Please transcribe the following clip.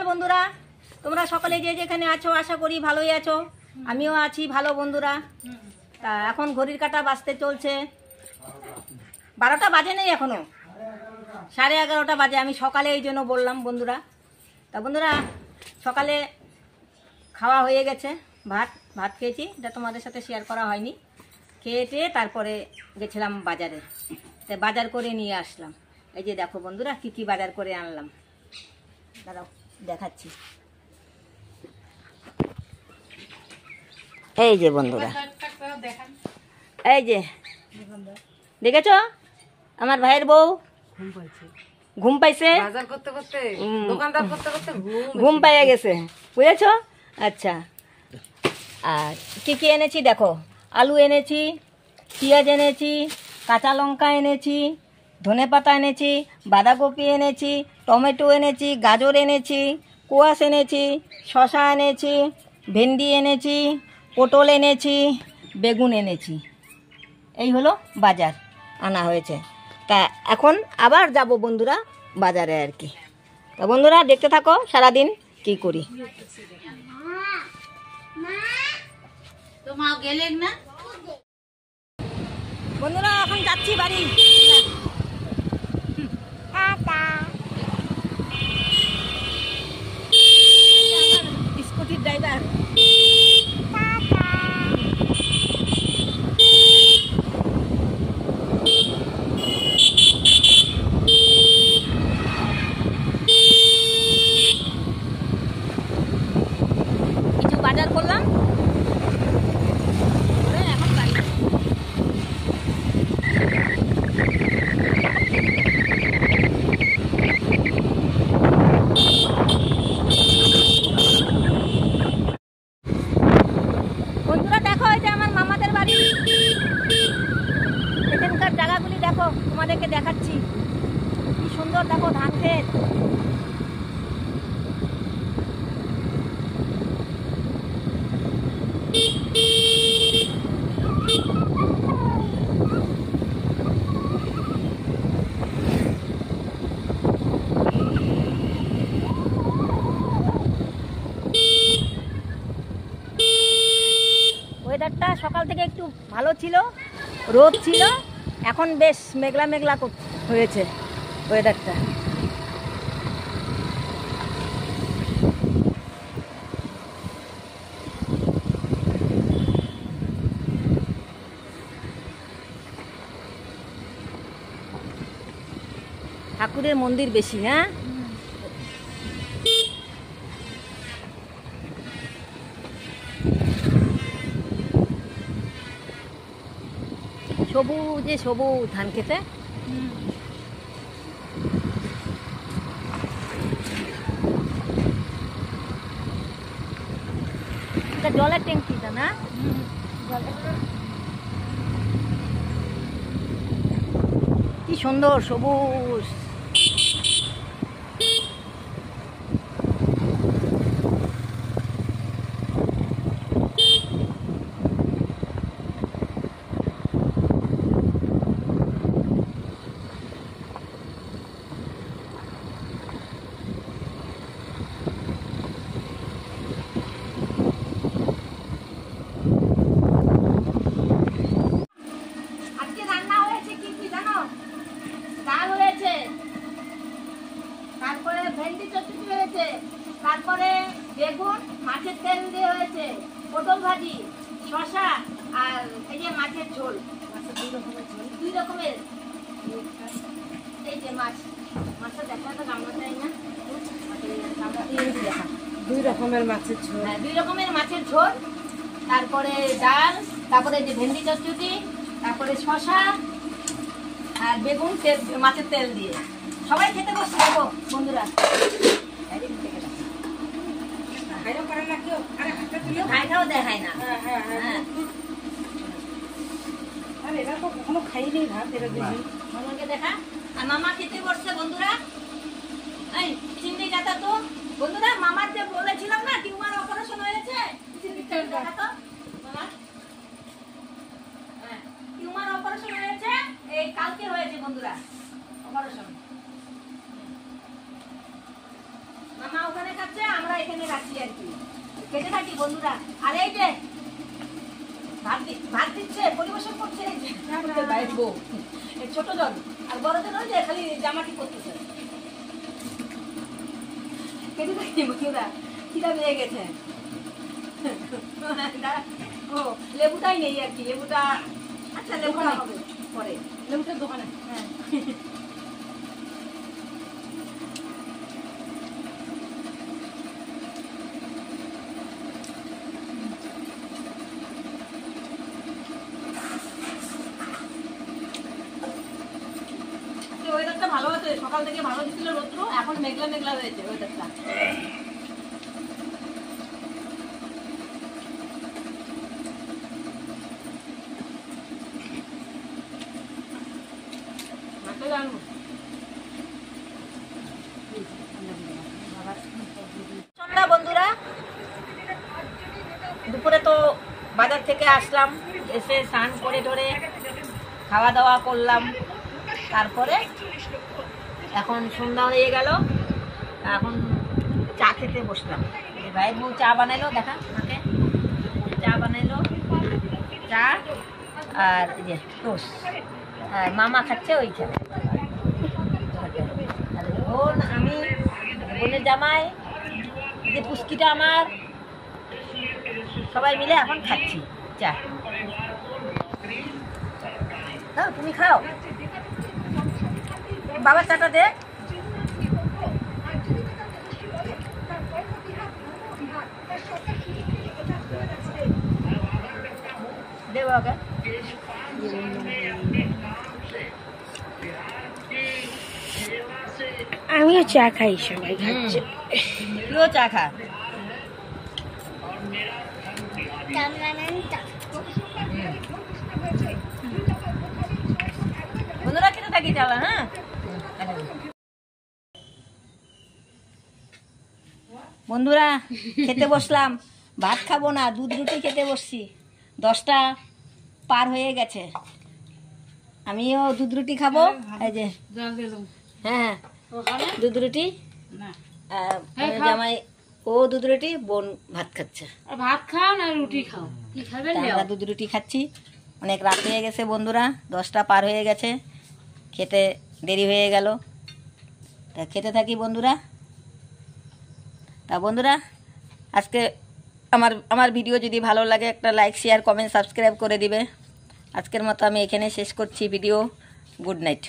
বন্ধুরা, তোমরা সকলে যে যেখানে আছো আশা করি ভালোই আছো। আমিও আছি ভালো বন্ধুরা। তা এখন ঘড়ির কাঁটা বাজতে চলছে 12টা বাজে নেই, এখনো 11:30 বাজে। আমি সকালে এই জন্য বললাম বন্ধুরা। তা বন্ধুরা, সকালে খাওয়া হয়ে গেছে, ভাত খেয়েছি, এটা তোমাদের সাথে শেয়ার করা হয়নি। খেয়ে তারপরে গেছিলাম বাজারে, তো বাজার করে নিয়ে আসলাম। এই যে দেখো বন্ধুরা, কি কি বাজার করে আনলাম, দাঁড়াও দেখাচ্ছি। এই যে বন্ধুরা, এই যে দেখেছো আমার ভাইয়ের বউ ঘুম পাইছে, ঘুম পাইয়া গেছে, বুঝেছো? আচ্ছা, আর কি কি এনেছি দেখো, আলু এনেছি, পেঁয়াজ এনেছি, কাঁচা লঙ্কা এনেছি, ধনেপাতা এনেছি, বাঁধাকপি এনেছি, টমেটো এনেছি, গাজর এনেছি, কোয়াশ এনেছি, শসা এনেছি, ভেন্ডি এনেছি, পটল এনেছি, বেগুন এনেছি। এই হলো বাজার আনা হয়েছে। তা এখন আবার যাব বন্ধুরা বাজারে আর কি। তা বন্ধুরা দেখতে থাকো সারাদিন কি করি। বন্ধুরা এখন যাচ্ছি বাড়ি। স্কুটির ড্রাইভার। কিছু বাজার করলাম, এখন বাড়ি। বন্ধুরা দেখো, এই যে আমার মামাদের বাড়ি। এখানকার জায়গাগুলি দেখো, তোমাদেরকে দেখাচ্ছি কি সুন্দর। দেখো ধান ক্ষেত, ওয়েদারটা সকাল থেকে একটু ভালো ছিল, রোদ ছিল, এখন বেশ মেঘলা মেঘলা হয়েছে ওয়েদারটা। ঠাকুরের মন্দির বেশি না? সবুজে সবুজ ধান খেতে। এটা জলের ট্যাঙ্কিটা না? কি সুন্দর সবুজ। তারপরে ভেন্ডি চচ্চড়ি হয়েছে, তারপরে বেগুন মাছের তেল দিয়ে হয়েছে, পটল ভাজি, শসা, আর এই যে মাছের ঝোল। দুই রকমের এই যে মাছটা দেখা তো গামলা চাই না, দুই রকমের মাছের ঝোল। হ্যাঁ, 2 রকমের মাছের ঝোল, তারপরে ডাল, তারপরে যে ভেন্ডি চচ্চড়ি, তারপরে শসা আর বেগুন মাছের তেল দিয়ে। সবাই খেতে বসে দেখো বন্ধুরা। কেউ খাইটাও দেখায় না। হ্যাঁ, এরা তো কখনো খাইনি ভাত, এরা দিদি মামাকে দেখা। আর মামা খেতে বসছে বন্ধুরা। এই চিংড়ি কাটা তো বন্ধুরা, মামার যে বলেছিলাম না টিউমার অপারেশন হয়েছে, চিংড়িটা দেখা তো মামার। হ্যাঁ, টিউমার অপারেশন হয়েছে, এই কালকে হয়েছে বন্ধুরা অপারেশন। মামা ওখানে খাচ্ছে, এখানে রাখি আর কি, খেতে থাকি বন্ধুরা। আর এই যে ভাত দিচ্ছে, পরিবেশন করছে এই যে আমাদের ভাইয়ের বউ, এই ছোট জন। আর বড়জন ওই যে খালি জামাটি করতেছে। খেতে থাকি বন্ধুরা, খিদা পেয়ে গেছে। ও লেবুটাই নেই আর কি, লেবুটা আচ্ছা লেবুটা হবে পরে, লেবুটার দোকানে। হ্যাঁ। ওয়েদারটা ভালো আছে, সকাল থেকে ভালো ছিল রৌদ্র, এখন মেঘলা মেঘলা হয়েছে ওয়েদারটা। সন্ধ্যা বন্ধুরা, দুপুরে তো বাজার থেকে আসলাম, এসে স্নান করে ধরে খাওয়া দাওয়া করলাম, তারপরে এখন সন্ধ্যা হয়ে গেল, এখন চা খেতে বসলাম। এই ভাইয়ের বউ চা বানাইলো, দেখা আমাকে চা বানাইলো, চা আর এই যে টোস্ট, আর মামা খাচ্ছে ওই চা। আর বোন, আমি, বোনের জামাই, এই যে পুষ্কিটা আমার, সবাই মিলে এখন খাচ্ছি চা। হ্যাঁ তুমি খাও, বাবার চাটা দে। দে বাবাকে। আমিও চা খাই, সবাই খাচ্ছে। তুইও চা খা। বন্ধুরা খেতে থাকি, চালা। হ্যাঁ বন্ধুরা, খেতে বসলাম, ভাত খাবো না, দুধ রুটি খেতে বসছি। 10টা পার হয়ে গেছে, আমিও দুধ রুটি খাবো। এই যে হ্যাঁ দুধ রুটি, জামাই ও দুধ রুটি, বোন ভাত খাচ্ছে। ভাত খাও না রুটি খাও, কি খাবে? আমরা দুধ রুটি খাচ্ছি। অনেক রাত হয়ে গেছে বন্ধুরা, 10টা পার হয়ে গেছে, খেতে দেরি হয়ে গেল। তা খেতে থাকি বন্ধুরা। তা বন্ধুরা, আজকে আমার ভিডিও যদি ভালো লাগে একটা লাইক, শেয়ার, কমেন্ট, সাবস্ক্রাইব করে দিবে। আজকের মতো আমি এখানে শেষ করছি ভিডিও। Good night.